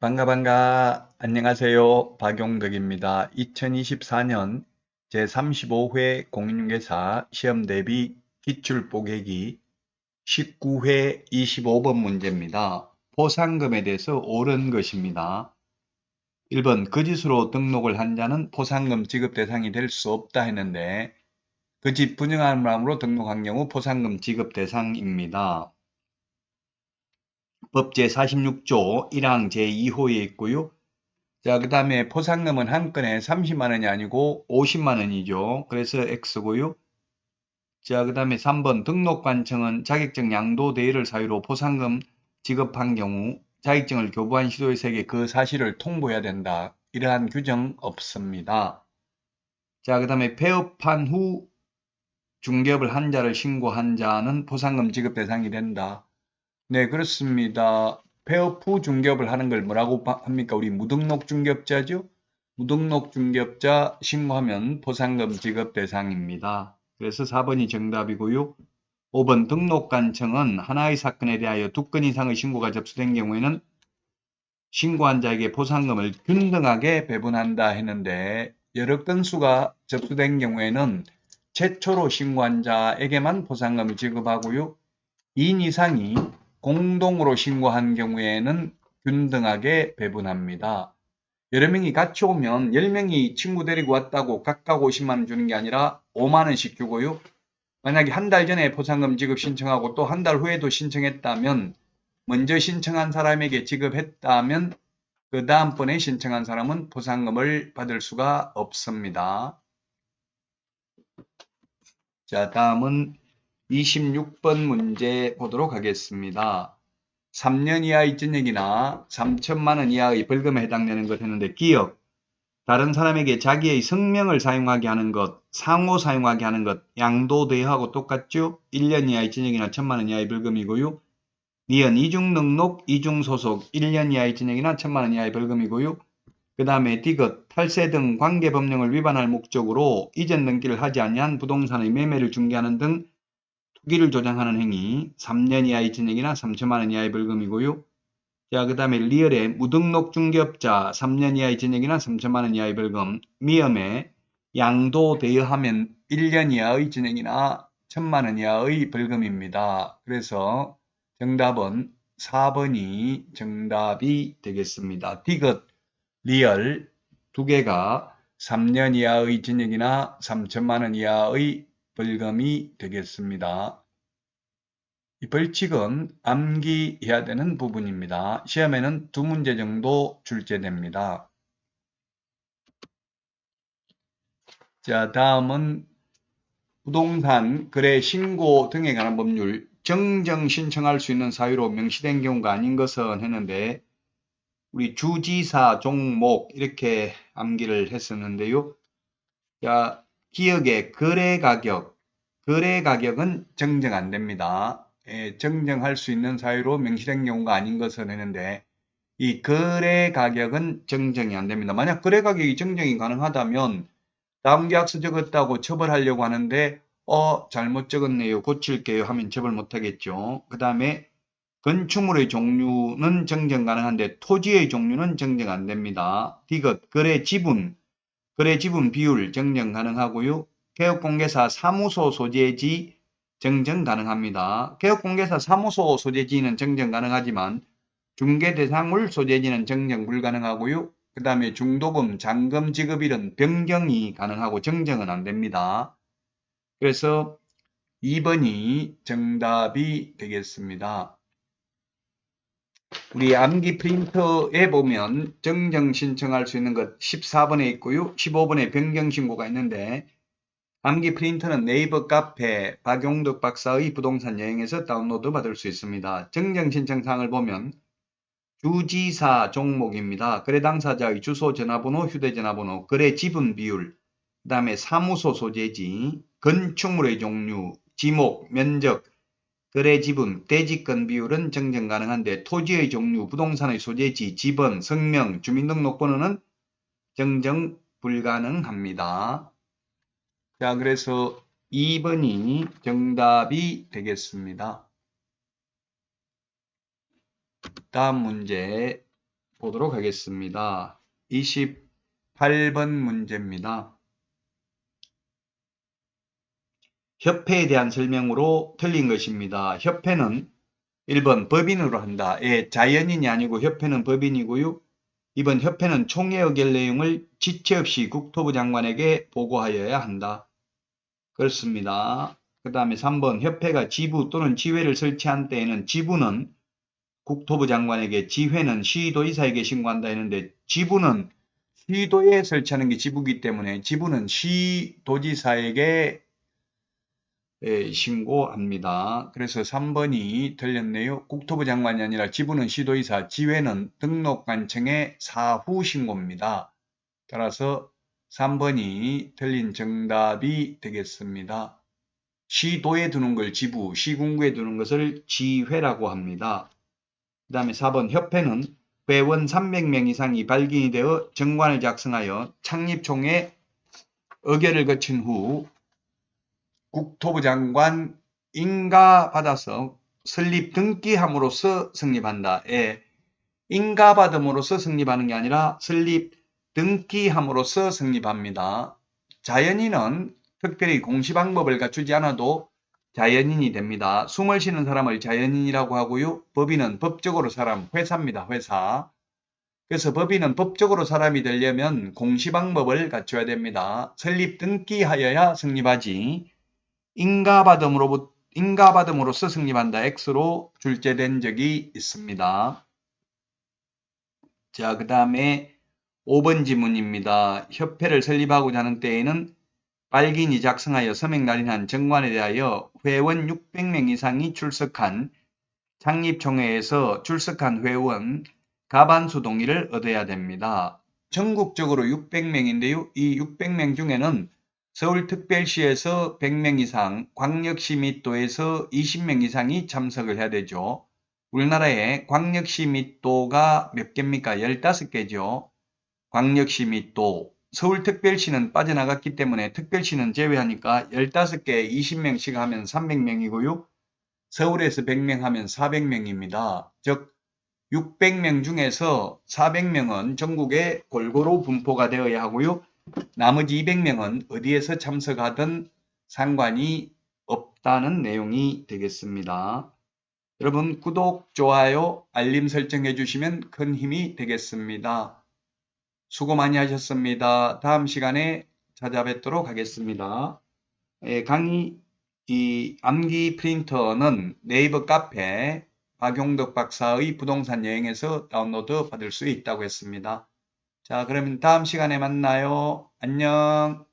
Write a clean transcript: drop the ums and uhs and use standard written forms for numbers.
반가. 안녕하세요. 박용덕입니다. 2024년 제35회 공인중개사 시험 대비 기출 뽀개기 19회 25번 문제입니다. 포상금에 대해서 옳은 것입니다. 1번 거짓으로 등록을 한 자는 포상금 지급 대상이 될 수 없다 했는데 거짓 분명한 마음으로 등록한 경우 포상금 지급 대상입니다. 법 제46조 1항 제2호에 있고요. 자, 그 다음에 포상금은 한 건에 30만 원이 아니고 50만 원이죠. 그래서 X고요. 자, 그 다음에 3번 등록관청은 자격증 양도 대여를 사유로 포상금 지급한 경우 자격증을 교부한 시도회사에게 그 사실을 통보해야 된다. 이러한 규정 없습니다. 자, 그 다음에 폐업한 후 중개업을 한 자를 신고한 자는 포상금 지급 대상이 된다. 네, 그렇습니다. 폐업 후 중개업을 하는 걸 뭐라고 합니까? 우리 무등록 중개업자죠? 무등록 중개업자 신고하면 포상금 지급 대상입니다. 그래서 4번이 정답이고요. 5번 등록관청은 하나의 사건에 대하여 2건 이상의 신고가 접수된 경우에는 신고한 자에게 포상금을 균등하게 배분한다 했는데 여러 건수가 접수된 경우에는 최초로 신고한 자에게만 포상금을 지급하고요. 2인 이상이 공동으로 신고한 경우에는 균등하게 배분합니다. 여러 명이 같이 오면 10명이 친구 데리고 왔다고 각각 50만 원 주는 게 아니라 5만 원씩 주고요. 만약에 한 달 전에 포상금 지급 신청하고 또 한 달 후에도 신청했다면 먼저 신청한 사람에게 지급했다면 그 다음번에 신청한 사람은 포상금을 받을 수가 없습니다. 자, 다음은 26번 문제 보도록 하겠습니다. 3년 이하의 징역이나 3천만 원 이하의 벌금에 해당되는 것 했는데 기억, 다른 사람에게 자기의 성명을 사용하게 하는 것, 상호 사용하게 하는 것, 양도 대여하고 똑같죠? 1년 이하의 징역이나 1천만 원 이하의 벌금이고요. 니은 이중 등록, 이중 소속, 1년 이하의 징역이나 1천만 원 이하의 벌금이고요. 그 다음에 디귿, 탈세 등 관계법령을 위반할 목적으로 이전 등기를 하지 아니한 부동산의 매매를 중개하는 등 투기를 조장하는 행위, 3년 이하의 징역이나 3천만 원 이하의 벌금이고요. 자, 그 다음에 리얼의 무등록 중개업자 3년 이하의 징역이나 3천만 원 이하의 벌금, 미음에 양도 대여하면 1년 이하의 징역이나 1천만 원 이하의 벌금입니다. 그래서 정답은 4번이 정답이 되겠습니다. 디귿, 리얼 두 개가 3년 이하의 징역이나 3천만 원 이하의 벌금이 되겠습니다. 이 벌칙은 암기해야 되는 부분입니다. 시험에는 2문제 정도 출제됩니다. 자, 다음은 부동산 거래 신고 등에 관한 법률, 정정 신청할 수 있는 사유로 명시된 경우가 아닌 것은 했는데 우리 주지사 종목 이렇게 암기를 했었는데요. 자, 기억의 거래 가격은 정정 안 됩니다. 정정할 수 있는 사유로 명시된 경우가 아닌 것은 했는데 이 거래 가격은 정정이 안 됩니다. 만약 거래 가격이 정정이 가능하다면 다음 계약서 적었다고 처벌하려고 하는데 잘못 적었네요. 고칠게요 하면 처벌 못하겠죠. 그 다음에 건축물의 종류는 정정 가능한데 토지의 종류는 정정 안 됩니다. 디귿 거래 지분 비율 정정 가능하고요. 개업공개사 사무소 소재지 정정 가능합니다. 개업공개사 사무소 소재지는 정정 가능하지만 중개대상물 소재지는 정정 불가능하고요. 그 다음에 중도금, 잔금 지급일은 변경이 가능하고 정정은 안 됩니다. 그래서 2번이 정답이 되겠습니다. 우리 암기 프린터에 보면 정정 신청할 수 있는 것 14번에 있고요. 15번에 변경 신고가 있는데 암기 프린터는 네이버 카페 박용덕 박사의 부동산 여행에서 다운로드 받을 수 있습니다. 정정 신청 사항을 보면 주지사 종목입니다. 거래 당사자의 주소, 전화번호, 휴대전화번호, 거래 지분 비율, 그 다음에 사무소 소재지, 건축물의 종류, 지목, 면적, 거래 지분, 대지권 비율은 정정 가능한데 토지의 종류, 부동산의 소재지, 지번, 성명, 주민등록번호는 정정 불가능합니다. 자, 그래서 2번이 정답이 되겠습니다. 다음 문제 보도록 하겠습니다. 28번 문제입니다. 협회에 대한 설명으로 틀린 것입니다. 협회는 1번 법인으로 한다. 예, 자연인이 아니고 협회는 법인이고요. 2번 협회는 총회 의결 내용을 지체 없이 국토부 장관에게 보고하여야 한다. 그렇습니다. 그 다음에 3번 협회가 지부 또는 지회를 설치한 때에는 지부는 국토부 장관에게, 지회는 시도의사에게 신고한다 했는데 지부는 시도에 설치하는 게 지부이기 때문에 지부는 시도지사에게 신고합니다. 그래서 3번이 틀렸네요. 국토부 장관이 아니라 지부는 시도의사, 지회는 등록관청의 사후 신고입니다. 따라서 3번이 틀린 정답이 되겠습니다. 시도에 두는 걸 지부, 시군구에 두는 것을 지회라고 합니다. 그 다음에 4번 협회는 회원 300명 이상이 발견이 되어 정관을 작성하여 창립총회 의결을 거친 후 국토부 장관 인가받아서 설립 등기함으로써 성립한다. 예, 인가받음으로써 성립하는 게 아니라 설립 등기함으로써 성립합니다. 자연인은 특별히 공시방법을 갖추지 않아도 자연인이 됩니다. 숨을 쉬는 사람을 자연인이라고 하고요. 법인은 법적으로 사람, 회사입니다. 회사. 그래서 법인은 법적으로 사람이 되려면 공시방법을 갖춰야 됩니다. 설립 등기하여야 성립하지. 인가받음으로써 성립한다. X로 출제된 적이 있습니다. 자, 그 다음에 5번 지문입니다. 협회를 설립하고자 하는 때에는 빨긴이 작성하여 서명 날인한 정관에 대하여 회원 600명 이상이 출석한 창립총회에서 출석한 회원 가반수 동의를 얻어야 됩니다. 전국적으로 600명인데요. 이 600명 중에는 서울특별시에서 100명 이상, 광역시 및 도에서 20명 이상이 참석을 해야 되죠. 우리나라에 광역시 및 도가 몇 개입니까? 15개죠. 광역시 및 도, 서울특별시는 빠져나갔기 때문에 특별시는 제외하니까 15개에 20명씩 하면 300명이고요. 서울에서 100명 하면 400명입니다. 즉 600명 중에서 400명은 전국에 골고루 분포가 되어야 하고요. 나머지 200명은 어디에서 참석하든 상관이 없다는 내용이 되겠습니다. 여러분 구독, 좋아요, 알림 설정해 주시면 큰 힘이 되겠습니다. 수고 많이 하셨습니다. 다음 시간에 찾아뵙도록 하겠습니다. 강의 이 암기 프린터는 네이버 카페 박용덕 박사의 부동산 여행에서 다운로드 받을 수 있다고 했습니다. 자, 그러면 다음 시간에 만나요. 안녕.